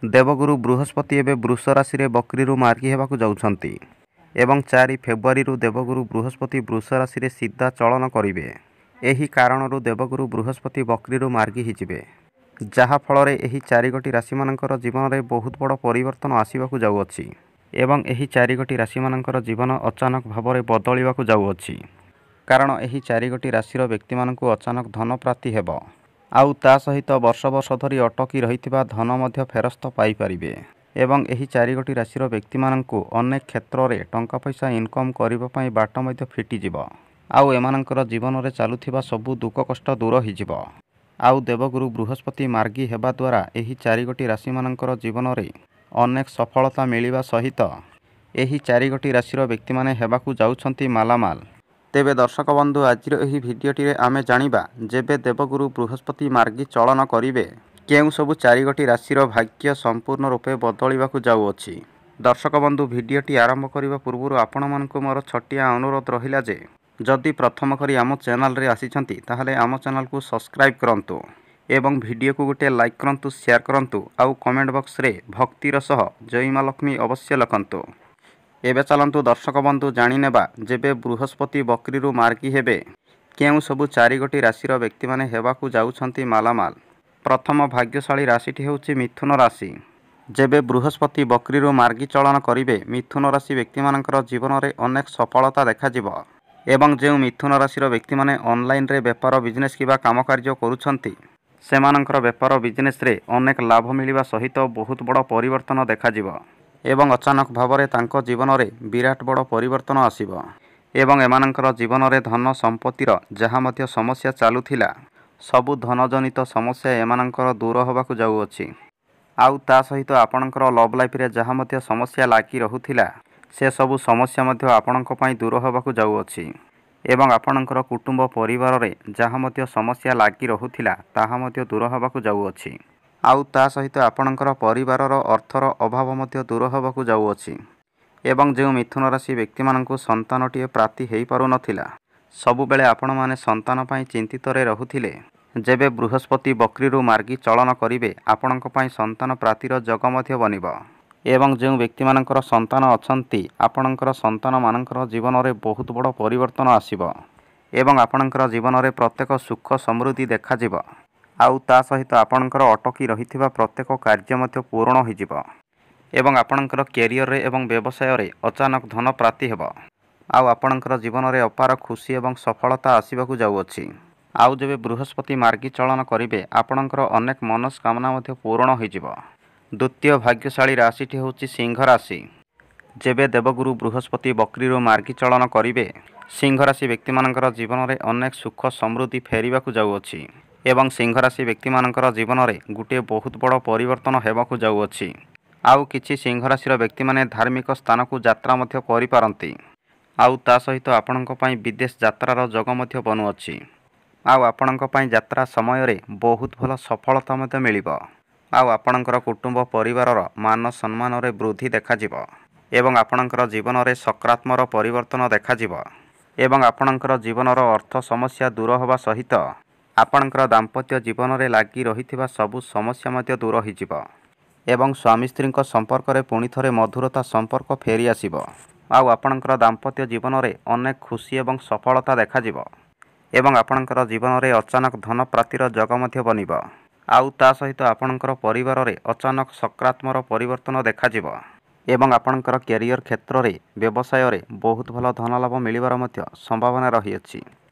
ଦେବଗୁରୁ ବୃହସ୍ପତି ଏବେ ବୃଷ ରାଶିରେ ବକ୍ରିରୁ ମାର୍ଗୀ ହେବାକୁ ଯାଉଛନ୍ତି ଏବଂ 4 ଫେବୃଆରୀରୁ ଦେବଗୁରୁ ବୃହସ୍ପତି ବୃଷ ରାଶିରେ ସିଧା ଚଳନ କରିବେ। ଏହି କାରଣରୁ ଦେବଗୁରୁ ବୃହସ୍ପତି ବକ୍ରିରୁ ମାର୍ଗୀ ହୋଇଯିବେ, ଯାହାଫଳରେ ଏହି 4 ରାଶିମାନଙ୍କର ଜୀବନରେ ବହୁତ ବଡ଼ ପରିବର୍ତ୍ତନ ଆସିବାକୁ ଯାଉଅଛି ଏବଂ ଏହି 4 ରାଶିମାନଙ୍କର ଜୀବନ ଅଚାନକ ଭାବରେ ବଦଳିବାକୁ ଯାଉଅଛି। କାରଣ ଏହି 4 ରାଶିର ବ୍ୟକ୍ତିମାନଙ୍କୁ ଅଚାନକ ଧନ ପ୍ରାପ୍ତି ହେବ, ଆଉ ତା ସହିତ ବର୍ଷ ବର୍ଷ ଧରି ଅଟକି ରହିଥିବା ଧନ ମଧ୍ୟ ଫେରସ୍ତ ପାଇପାରିବେ ଏବଂ ଏହି 4 ରାଶିର ବ୍ୟକ୍ତିମାନଙ୍କୁ ଅନେକ କ୍ଷେତ୍ରରେ ଟଙ୍କା ପଇସା ଇନକମ୍ କରିବା ପାଇଁ ବାଟ ମଧ୍ୟ ଫିଟିଯିବ, ଆଉ ଏମାନଙ୍କର ଜୀବନରେ ଚାଲୁଥିବା ସବୁ ଦୁଃଖ କଷ୍ଟ ଦୂର ହୋଇଯିବ। ଆଉ ଦେବଗୁରୁ ବୃହସ୍ପତି ମାର୍ଗୀ ହେବା ଦ୍ୱାରା ଏହି 4 ରାଶିମାନଙ୍କର ଜୀବନରେ ଅନେକ ସଫଳତା ମିଳିବା ସହିତ ଏହି 4 ରାଶିର ବ୍ୟକ୍ତିମାନେ ହେବାକୁ ଯାଉଛନ୍ତି ମାଲାମାଲ। ତେବେ ଦର୍ଶକ ବନ୍ଧୁ, ଆଜିର ଏହି ଭିଡ଼ିଓଟିରେ ଆମେ ଜାଣିବା ଯେବେ ଦେବଗୁରୁ ବୃହସ୍ପତି ମାର୍ଗୀ ଚଳନ କରିବେ କେଉଁ ସବୁ 4 ରାଶିର ଭାଗ୍ୟ ସମ୍ପୂର୍ଣ୍ଣ ରୂପେ ବଦଳିବାକୁ ଯାଉଅଛି। ଦର୍ଶକ ବନ୍ଧୁ, ଭିଡ଼ିଓଟି ଆରମ୍ଭ କରିବା ପୂର୍ବରୁ ଆପଣମାନଙ୍କୁ ମୋର ଛୋଟିଆ ଅନୁରୋଧ ରହିଲା ଯେ ଯଦି ପ୍ରଥମ କରି ଆମ ଚ୍ୟାନେଲରେ ଆସିଛନ୍ତି ତାହେଲେ ଆମ ଚ୍ୟାନେଲକୁ ସବସ୍କ୍ରାଇବ୍ କରନ୍ତୁ ଏବଂ ଭିଡ଼ିଓକୁ ଗୋଟିଏ ଲାଇକ୍ କରନ୍ତୁ, ସେୟାର କରନ୍ତୁ ଆଉ କମେଣ୍ଟ ବକ୍ସରେ ଭକ୍ତିର ସହ ଜୟ ମା ଲକ୍ଷ୍ମୀ ଅବଶ୍ୟ ଲେଖନ୍ତୁ। ଏବେ ଚାଲନ୍ତୁ ଦର୍ଶକ ବନ୍ଧୁ ଜାଣିନେବା ଯେବେ ବୃହସ୍ପତି ବକ୍ରିରୁ ମାର୍ଗୀ ହେବେ କେଉଁ ସବୁ 4 ରାଶିର ବ୍ୟକ୍ତିମାନେ ହେବାକୁ ଯାଉଛନ୍ତି ମାଲାମାଲ। ପ୍ରଥମ ଭାଗ୍ୟଶାଳୀ ରାଶିଟି ହେଉଛି ମିଥୁନ ରାଶି। ଯେବେ ବୃହସ୍ପତି ବକ୍ରିରୁ ମାର୍ଗୀ ଚଳନ କରିବେ ମିଥୁନ ରାଶି ବ୍ୟକ୍ତିମାନଙ୍କର ଜୀବନରେ ଅନେକ ସଫଳତା ଦେଖାଯିବ ଏବଂ ଯେଉଁ ମିଥୁନ ରାଶିର ବ୍ୟକ୍ତିମାନେ ଅନଲାଇନରେ ବେପାର ବିଜନେସ୍ କିମ୍ବା କାମ କାର୍ଯ୍ୟ କରୁଛନ୍ତି ସେମାନଙ୍କର ବେପାର ବିଜନେସ୍ରେ ଅନେକ ଲାଭ ମିଳିବା ସହିତ ବହୁତ ବଡ଼ ପରିବର୍ତ୍ତନ ଦେଖାଯିବ ଏବଂ ଅଚାନକ ଭାବରେ ତାଙ୍କ ଜୀବନରେ ବିରାଟ ବଡ଼ ପରିବର୍ତ୍ତନ ଆସିବ ଏବଂ ଏମାନଙ୍କର ଜୀବନରେ ଧନ ସମ୍ପତ୍ତିର ଯାହା ମଧ୍ୟ ସମସ୍ୟା ଚାଲୁଥିଲା ସବୁ ଧନଜନିତ ସମସ୍ୟା ଏମାନଙ୍କର ଦୂର ହେବାକୁ ଯାଉଅଛି। ଆଉ ତା ସହିତ ଆପଣଙ୍କର ଲଭ୍ ଲାଇଫରେ ଯାହା ମଧ୍ୟ ସମସ୍ୟା ଲାଗି ରହୁଥିଲା ସେସବୁ ସମସ୍ୟା ମଧ୍ୟ ଆପଣଙ୍କ ପାଇଁ ଦୂର ହେବାକୁ ଯାଉଅଛି ଏବଂ ଆପଣଙ୍କର କୁଟୁମ୍ବ ପରିବାରରେ ଯାହା ମଧ୍ୟ ସମସ୍ୟା ଲାଗି ରହୁଥିଲା ତାହା ମଧ୍ୟ ଦୂର ହେବାକୁ ଯାଉଅଛି। ଆଉ ତା ସହିତ ଆପଣଙ୍କର ପରିବାରର ଅର୍ଥର ଅଭାବ ମଧ୍ୟ ଦୂର ହେବାକୁ ଯାଉଅଛି ଏବଂ ଯେଉଁ ମିଥୁନ ରାଶି ବ୍ୟକ୍ତିମାନଙ୍କୁ ସନ୍ତାନଟିଏ ପ୍ରାପ୍ତି ହୋଇପାରୁନଥିଲା, ସବୁବେଳେ ଆପଣମାନେ ସନ୍ତାନ ପାଇଁ ଚିନ୍ତିତରେ ରହୁଥିଲେ, ଯେବେ ବୃହସ୍ପତି ବକ୍ରିରୁ ମାର୍ଗୀ ଚଳନ କରିବେ ଆପଣଙ୍କ ପାଇଁ ସନ୍ତାନ ପ୍ରାପ୍ତିର ଯୋଗ ମଧ୍ୟ ବନିବ ଏବଂ ଯେଉଁ ବ୍ୟକ୍ତିମାନଙ୍କର ସନ୍ତାନ ଅଛନ୍ତି ଆପଣଙ୍କର ସନ୍ତାନମାନଙ୍କର ଜୀବନରେ ବହୁତ ବଡ଼ ପରିବର୍ତ୍ତନ ଆସିବ ଏବଂ ଆପଣଙ୍କର ଜୀବନରେ ପ୍ରତ୍ୟେକ ସୁଖ ସମୃଦ୍ଧି ଦେଖାଯିବ। ଆଉ ତା ସହିତ ଆପଣଙ୍କର ଅଟକି ରହିଥିବା ପ୍ରତ୍ୟେକ କାର୍ଯ୍ୟ ମଧ୍ୟ ପୂରଣ ହୋଇଯିବ ଏବଂ ଆପଣଙ୍କର କ୍ୟାରିୟରରେ ଏବଂ ବ୍ୟବସାୟରେ ଅଚାନକ ଧନ ପ୍ରାପ୍ତି ହେବ ଆଉ ଆପଣଙ୍କର ଜୀବନରେ ଅପାର ଖୁସି ଏବଂ ସଫଳତା ଆସିବାକୁ ଯାଉଅଛି। ଆଉ ଯେବେ ବୃହସ୍ପତି ମାର୍ଗୀ ଚଳନ କରିବେ ଆପଣଙ୍କର ଅନେକ ମନସ୍କାମନା ମଧ୍ୟ ପୂରଣ ହୋଇଯିବ। ଦ୍ୱିତୀୟ ଭାଗ୍ୟଶାଳୀ ରାଶିଟି ହେଉଛି ସିଂହ ରାଶି। ଯେବେ ଦେବଗୁରୁ ବୃହସ୍ପତି ବକ୍ରିରୁ ମାର୍ଗୀ ଚଳନ କରିବେ ସିଂହ ରାଶି ବ୍ୟକ୍ତିମାନଙ୍କର ଜୀବନରେ ଅନେକ ସୁଖ ସମୃଦ୍ଧି ଫେରିବାକୁ ଯାଉଅଛି ଏବଂ ସିଂହ ରାଶି ବ୍ୟକ୍ତିମାନଙ୍କର ଜୀବନରେ ଗୋଟିଏ ବହୁତ ବଡ଼ ପରିବର୍ତ୍ତନ ହେବାକୁ ଯାଉଅଛି। ଆଉ କିଛି ସିଂହ ରାଶିର ବ୍ୟକ୍ତିମାନେ ଧାର୍ମିକ ସ୍ଥାନକୁ ଯାତ୍ରା ମଧ୍ୟ କରିପାରନ୍ତି ଆଉ ତା ସହିତ ଆପଣଙ୍କ ପାଇଁ ବିଦେଶ ଯାତ୍ରାର ଯୋଗ ମଧ୍ୟ ବନୁଅଛି ଆଉ ଆପଣଙ୍କ ପାଇଁ ଯାତ୍ରା ସମୟରେ ବହୁତ ଭଲ ସଫଳତା ମଧ୍ୟ ମିଳିବ ଆଉ ଆପଣଙ୍କର କୁଟୁମ୍ବ ପରିବାରର ମାନ ସମ୍ମାନରେ ବୃଦ୍ଧି ଦେଖାଯିବ ଏବଂ ଆପଣଙ୍କର ଜୀବନରେ ସକାରାତ୍ମକ ପରିବର୍ତ୍ତନ ଦେଖାଯିବ ଏବଂ ଆପଣଙ୍କର ଜୀବନର ଅର୍ଥ ସମସ୍ୟା ଦୂର ହେବା ସହିତ ଆପଣଙ୍କର ଦାମ୍ପତ୍ୟ ଜୀବନରେ ଲାଗି ରହିଥିବା ସବୁ ସମସ୍ୟା ମଧ୍ୟ ଦୂର ହୋଇଯିବ ଏବଂ ସ୍ୱାମୀ ସ୍ତ୍ରୀଙ୍କ ସମ୍ପର୍କରେ ପୁଣି ଥରେ ମଧୁରତା ସମ୍ପର୍କ ଫେରି ଆସିବ ଆଉ ଆପଣଙ୍କର ଦାମ୍ପତ୍ୟ ଜୀବନରେ ଅନେକ ଖୁସି ଏବଂ ସଫଳତା ଦେଖାଯିବ ଏବଂ ଆପଣଙ୍କର ଜୀବନରେ ଅଚାନକ ଧନ ପ୍ରାପ୍ତିର ଯୋଗ ମଧ୍ୟ ବନିବ ଆଉ ତା ସହିତ ଆପଣଙ୍କର ପରିବାରରେ ଅଚାନକ ସକାରାତ୍ମକ ପରିବର୍ତ୍ତନ ଦେଖାଯିବ ଏବଂ ଆପଣଙ୍କର କ୍ୟାରିୟର କ୍ଷେତ୍ରରେ ବ୍ୟବସାୟରେ ବହୁତ ଭଲ ଧନ ଲାଭ ମିଳିବାର ମଧ୍ୟ ସମ୍ଭାବନା ରହିଅଛି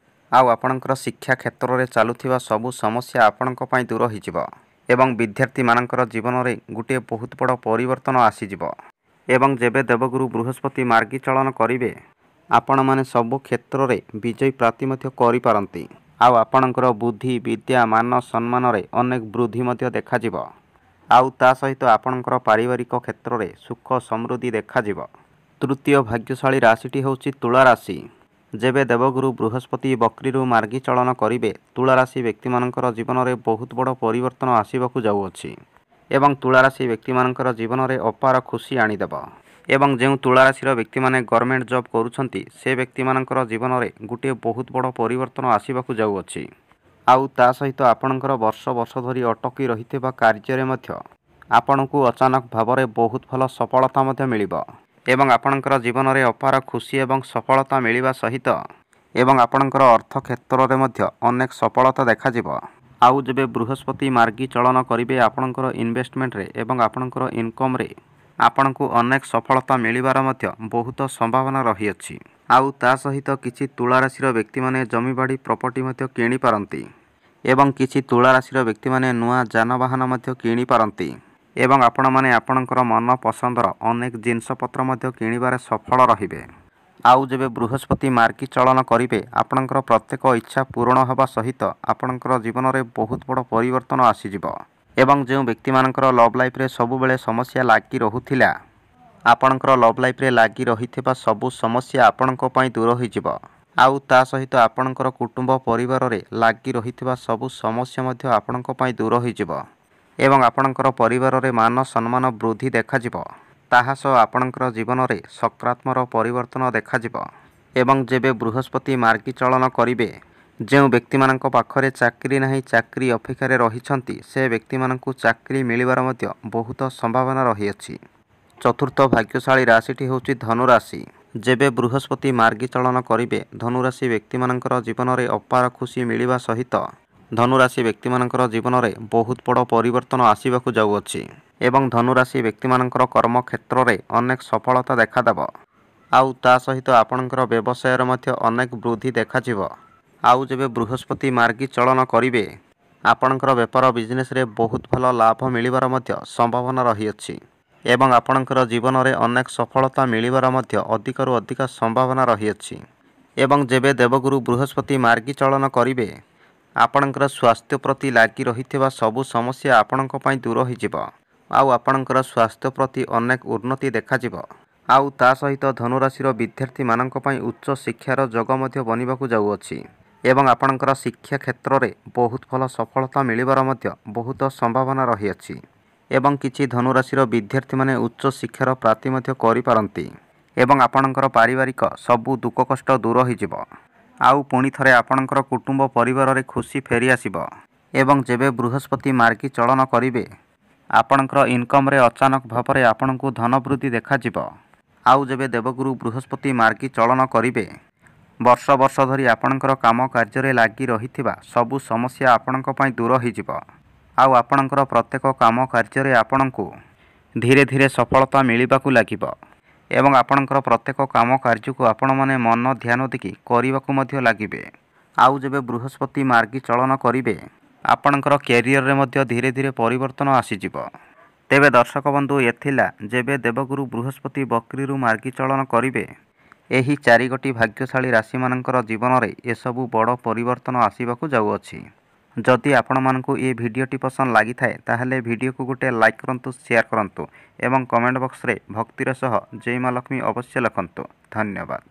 ଆଉ ଆପଣଙ୍କର ଶିକ୍ଷା କ୍ଷେତ୍ରରେ ଚାଲୁଥିବା ସବୁ ସମସ୍ୟା ଆପଣଙ୍କ ପାଇଁ ଦୂର ହୋଇଯିବ ଏବଂ ବିଦ୍ୟାର୍ଥୀମାନଙ୍କର ଜୀବନରେ ଗୋଟିଏ ବହୁତ ବଡ଼ ପରିବର୍ତ୍ତନ ଆସିଯିବ ଏବଂ ଯେବେ ଦେବଗୁରୁ ବୃହସ୍ପତି ମାର୍ଗୀ ଚଳନ କରିବେ ଆପଣମାନେ ସବୁ କ୍ଷେତ୍ରରେ ବିଜୟ ପ୍ରାପ୍ତି ମଧ୍ୟ କରିପାରନ୍ତି ଆଉ ଆପଣଙ୍କର ବୁଦ୍ଧି ବିଦ୍ୟା ମାନ ସମ୍ମାନରେ ଅନେକ ବୃଦ୍ଧି ମଧ୍ୟ ଦେଖାଯିବ ଆଉ ତା ସହିତ ଆପଣଙ୍କର ପାରିବାରିକ କ୍ଷେତ୍ରରେ ସୁଖ ସମୃଦ୍ଧି ଦେଖାଯିବ। ତୃତୀୟ ଭାଗ୍ୟଶାଳୀ ରାଶିଟି ହେଉଛି ତୁଳା ରାଶି। ଯେବେ ଦେବଗୁରୁ ବୃହସ୍ପତି ବକ୍ରିରୁ ମାର୍ଗୀ ଚଳନ କରିବେ ତୁଳା ରାଶି ବ୍ୟକ୍ତିମାନଙ୍କର ଜୀବନରେ ବହୁତ ବଡ଼ ପରିବର୍ତ୍ତନ ଆସିବାକୁ ଯାଉଅଛି ଏବଂ ତୁଳା ରାଶି ବ୍ୟକ୍ତିମାନଙ୍କର ଜୀବନରେ ଅପାର ଖୁସି ଆଣିଦେବ ଏବଂ ଯେଉଁ ତୁଳା ରାଶିର ବ୍ୟକ୍ତିମାନେ ଗଭର୍ଣ୍ଣମେଣ୍ଟ ଜବ୍ କରୁଛନ୍ତି ସେ ବ୍ୟକ୍ତିମାନଙ୍କର ଜୀବନରେ ଗୋଟିଏ ବହୁତ ବଡ଼ ପରିବର୍ତ୍ତନ ଆସିବାକୁ ଯାଉଅଛି ଆଉ ତା ସହିତ ଆପଣଙ୍କର ବର୍ଷ ବର୍ଷ ଧରି ଅଟକି ରହିଥିବା କାର୍ଯ୍ୟରେ ମଧ୍ୟ ଆପଣଙ୍କୁ ଅଚାନକ ଭାବରେ ବହୁତ ଭଲ ସଫଳତା ମଧ୍ୟ ମିଳିବ ଏବଂ ଆପଣଙ୍କର ଜୀବନରେ ଅପାର ଖୁସି ଏବଂ ସଫଳତା ମିଳିବା ସହିତ ଏବଂ ଆପଣଙ୍କର ଅର୍ଥ କ୍ଷେତ୍ରରେ ମଧ୍ୟ ଅନେକ ସଫଳତା ଦେଖାଯିବ। ଆଉ ଯେବେ ବୃହସ୍ପତି ମାର୍ଗୀ ଚଳନ କରିବେ ଆପଣଙ୍କର ଇନଭେଷ୍ଟମେଣ୍ଟରେ ଏବଂ ଆପଣଙ୍କର ଇନକମ୍ରେ ଆପଣଙ୍କୁ ଅନେକ ସଫଳତା ମିଳିବାର ମଧ୍ୟ ବହୁତ ସମ୍ଭାବନା ରହିଅଛି। ଆଉ ତା ସହିତ କିଛି ତୁଳା ରାଶିର ବ୍ୟକ୍ତିମାନେ ଜମିବାଡ଼ି ପ୍ରପର୍ଟି ମଧ୍ୟ କିଣିପାରନ୍ତି ଏବଂ କିଛି ତୁଳା ରାଶିର ବ୍ୟକ୍ତିମାନେ ନୂଆ ଯାନବାହନ ମଧ୍ୟ କିଣିପାରନ୍ତି ଏବଂ ଆପଣମାନେ ଆପଣଙ୍କର ମନ ପସନ୍ଦର ଅନେକ ଜିନିଷପତ୍ର ମଧ୍ୟ କିଣିବାରେ ସଫଳ ରହିବେ। ଆଉ ଯେବେ ବୃହସ୍ପତି ମାର୍ଗୀ ଚଳନ କରିବେ ଆପଣଙ୍କର ପ୍ରତ୍ୟେକ ଇଚ୍ଛା ପୂରଣ ହେବା ସହିତ ଆପଣଙ୍କର ଜୀବନରେ ବହୁତ ବଡ଼ ପରିବର୍ତ୍ତନ ଆସିଯିବ ଏବଂ ଯେଉଁ ବ୍ୟକ୍ତିମାନଙ୍କର ଲଭ୍ ଲାଇଫ୍ରେ ସବୁବେଳେ ସମସ୍ୟା ଲାଗି ରହୁଥିଲା ଆପଣଙ୍କର ଲଭ୍ ଲାଇଫ୍ରେ ଲାଗି ରହିଥିବା ସବୁ ସମସ୍ୟା ଆପଣଙ୍କ ପାଇଁ ଦୂର ହୋଇଯିବ। ଆଉ ତା ସହିତ ଆପଣଙ୍କର କୁଟୁମ୍ବ ପରିବାରରେ ଲାଗି ରହିଥିବା ସବୁ ସମସ୍ୟା ମଧ୍ୟ ଆପଣଙ୍କ ପାଇଁ ଦୂର ହୋଇଯିବ ଏବଂ ଆପଣଙ୍କର ପରିବାରରେ ମାନ ସମ୍ମାନ ବୃଦ୍ଧି ଦେଖାଯିବ। ତାହା ସହ ଆପଣଙ୍କର ଜୀବନରେ ସକାରାତ୍ମକ ପରିବର୍ତ୍ତନ ଦେଖାଯିବ। ଏବଂ ଯେବେ ବୃହସ୍ପତି ମାର୍ଗୀ ଚଳନ କରିବେ ଯେଉଁ ବ୍ୟକ୍ତିମାନଙ୍କ ପାଖରେ ଚାକିରି ନାହିଁ ଚାକିରି ଅପେକ୍ଷାରେ ରହିଛନ୍ତି ସେ ବ୍ୟକ୍ତିମାନଙ୍କୁ ଚାକିରି ମିଳିବାର ମଧ୍ୟ ବହୁତ ସମ୍ଭାବନା ରହିଅଛି। ଚତୁର୍ଥ ଭାଗ୍ୟଶାଳୀ ରାଶିଟି ହେଉଛି ଧନୁରାଶି। ଯେବେ ବୃହସ୍ପତି ମାର୍ଗୀ ଚଳନ କରିବେ ଧନୁରାଶି ବ୍ୟକ୍ତିମାନଙ୍କର ଜୀବନରେ ଅପାର ଖୁସି ମିଳିବା ସହିତ ଧନୁରାଶି ବ୍ୟକ୍ତିମାନଙ୍କର ଜୀବନରେ ବହୁତ ବଡ଼ ପରିବର୍ତ୍ତନ ଆସିବାକୁ ଯାଉଅଛି ଏବଂ ଧନୁରାଶି ବ୍ୟକ୍ତିମାନଙ୍କର କର୍ମକ୍ଷେତ୍ରରେ ଅନେକ ସଫଳତା ଦେଖାଦେବ। ଆଉ ତା ସହିତ ଆପଣଙ୍କର ବ୍ୟବସାୟରେ ମଧ୍ୟ ଅନେକ ବୃଦ୍ଧି ଦେଖାଯିବ। ଆଉ ଯେବେ ବୃହସ୍ପତି ମାର୍ଗୀ ଚଳନ କରିବେ ଆପଣଙ୍କର ବେପାର ବିଜନେସରେ ବହୁତ ଭଲ ଲାଭ ମିଳିବାର ମଧ୍ୟ ସମ୍ଭାବନା ରହିଅଛି ଏବଂ ଆପଣଙ୍କର ଜୀବନରେ ଅନେକ ସଫଳତା ମିଳିବାର ମଧ୍ୟ ଅଧିକରୁ ଅଧିକ ସମ୍ଭାବନା ରହିଅଛି। ଏବଂ ଯେବେ ଦେବଗୁରୁ ବୃହସ୍ପତି ମାର୍ଗୀ ଚଳନ କରିବେ ଆପଣଙ୍କର ସ୍ୱାସ୍ଥ୍ୟ ପ୍ରତି ଲାଗି ରହିଥିବା ସବୁ ସମସ୍ୟା ଆପଣଙ୍କ ପାଇଁ ଦୂର ହୋଇଯିବ ଆଉ ଆପଣଙ୍କର ସ୍ୱାସ୍ଥ୍ୟ ପ୍ରତି ଅନେକ ଉନ୍ନତି ଦେଖାଯିବ। ଆଉ ତା ସହିତ ଧନୁରାଶିର ବିଦ୍ୟାର୍ଥୀମାନଙ୍କ ପାଇଁ ଉଚ୍ଚ ଶିକ୍ଷାର ଯୋଗ ମଧ୍ୟ ବନିବାକୁ ଯାଉଅଛି ଏବଂ ଆପଣଙ୍କର ଶିକ୍ଷା କ୍ଷେତ୍ରରେ ବହୁତ ଭଲ ସଫଳତା ମିଳିବାର ମଧ୍ୟ ବହୁତ ସମ୍ଭାବନା ରହିଅଛି ଏବଂ କିଛି ଧନୁରାଶିର ବିଦ୍ୟାର୍ଥୀମାନେ ଉଚ୍ଚ ଶିକ୍ଷାର ପ୍ରାପ୍ତି ମଧ୍ୟ କରିପାରନ୍ତି ଏବଂ ଆପଣଙ୍କର ପାରିବାରିକ ସବୁ ଦୁଃଖ କଷ୍ଟ ଦୂର ହୋଇଯିବ ଆଉ ପୁଣି ଥରେ ଆପଣଙ୍କର କୁଟୁମ୍ବ ପରିବାରରେ ଖୁସି ଫେରିଆସିବ। ଏବଂ ଯେବେ ବୃହସ୍ପତି ମାର୍ଗୀ ଚଳନ କରିବେ ଆପଣଙ୍କର ଇନକମ୍ରେ ଅଚାନକ ଭାବରେ ଆପଣଙ୍କୁ ଧନ ବୃଦ୍ଧି ଦେଖାଯିବ। ଆଉ ଯେବେ ଦେବଗୁରୁ ବୃହସ୍ପତି ମାର୍ଗୀ ଚଳନ କରିବେ ବର୍ଷ ବର୍ଷ ଧରି ଆପଣଙ୍କର କାମ କାର୍ଯ୍ୟରେ ଲାଗି ରହିଥିବା ସବୁ ସମସ୍ୟା ଆପଣଙ୍କ ପାଇଁ ଦୂର ହୋଇଯିବ ଆଉ ଆପଣଙ୍କର ପ୍ରତ୍ୟେକ କାମ କାର୍ଯ୍ୟରେ ଆପଣଙ୍କୁ ଧୀରେ ଧୀରେ ସଫଳତା ମିଳିବାକୁ ଲାଗିବ ଏବଂ ଆପଣଙ୍କର ପ୍ରତ୍ୟେକ କାମ କାର୍ଯ୍ୟକୁ ଆପଣମାନେ ମନ ଧ୍ୟାନ ଦେଇକି କରିବାକୁ ମଧ୍ୟ ଲାଗିବେ। ଆଉ ଯେବେ ବୃହସ୍ପତି ମାର୍ଗୀ ଚଳନ କରିବେ ଆପଣଙ୍କର କ୍ୟାରିୟରରେ ମଧ୍ୟ ଧୀରେ ଧୀରେ ପରିବର୍ତ୍ତନ ଆସିଯିବ। ତେବେ ଦର୍ଶକ ବନ୍ଧୁ ଏଥିଲା ଯେବେ ଦେବଗୁରୁ ବୃହସ୍ପତି ବକ୍ରିରୁ ମାର୍ଗୀ ଚଳନ କରିବେ ଏହି ଚାରିଗୋଟି ଭାଗ୍ୟଶାଳୀ ରାଶିମାନଙ୍କର ଜୀବନରେ ଏସବୁ ବଡ଼ ପରିବର୍ତ୍ତନ ଆସିବାକୁ ଯାଉଅଛି। ଯଦି ଆପଣମାନଙ୍କୁ ଏ ଭିଡ଼ିଓଟି ପସନ୍ଦ ଲାଗିଥାଏ ତାହେଲେ ଭିଡ଼ିଓକୁ ଗୋଟେ ଲାଇକ୍ କରନ୍ତୁ, ସେୟାର କରନ୍ତୁ ଏବଂ କମେଣ୍ଟ ବକ୍ସରେ ଭକ୍ତିର ସହ ଜୟ ମା ଲକ୍ଷ୍ମୀ ଅବଶ୍ୟ ଲେଖନ୍ତୁ। ଧନ୍ୟବାଦ।